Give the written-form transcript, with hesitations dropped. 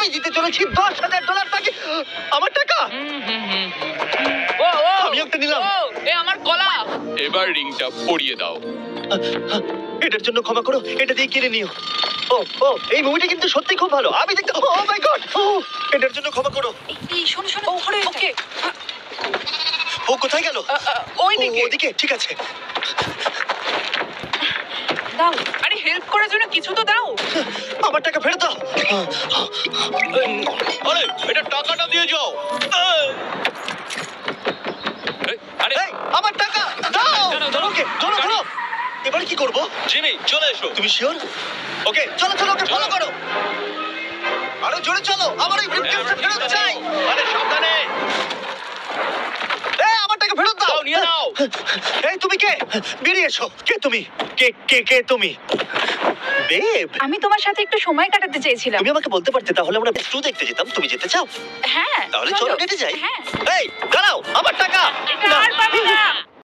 আমি দিতে চলেছি $10,000 তাকে। আমার টাকা। ও ও আমি একটা নিলাম। ও এ আমার গলা। এবার রিংটা পরিয়ে দাও। এটার জন্য ক্ষমা করো, এটা দিয়ে কিনে নিও। ও ও এই মুভিটা কিন্তু সত্যি খুব ভালো। আমি দেখতে, ও মাই গড, ও এটার জন্য ক্ষমা করো। এই শোনো শোনো ওকে ওকে ও কোথায় গেল? ওই ও, দিকে। ওদিকে, ঠিক আছে। দাও। আরে হেল্প করার জন্য কিছু তো দাও। আমার টাকা ফেরত দাও। আরে এটা টাকাটা দিয়ে যাও। আরে এই, আমার টাকা দাও। ওকে, ধরো ধরো। এবার কি করব? জিমি চলে এসো। তুমি শিওর? ওকে, চলো চলো, ওকে ফলো করো। আরো জোরে চলো, আমার এই ব্রিফকেসটা ফেরত চাই। আরে সাবধানে। এই, আমার টাকা ফেরত দাও। দাও, নিয়ে নাও। এই, তুমি কে? বেরিয়ে এসো। কে তুমি? কে তুমি? বেব, আমি তোমার সাথে একটু সময় কাটাতে চেয়েছিলাম। তুমি আমাকে বলতে পারতে, তাহলে আমরা একটু দেখতে যেতাম। তুমি যেতে চাও? হ্যাঁ তাহলে চলো ডেটে যাই। হ্যাঁ এই, দাঁড়াও, আমার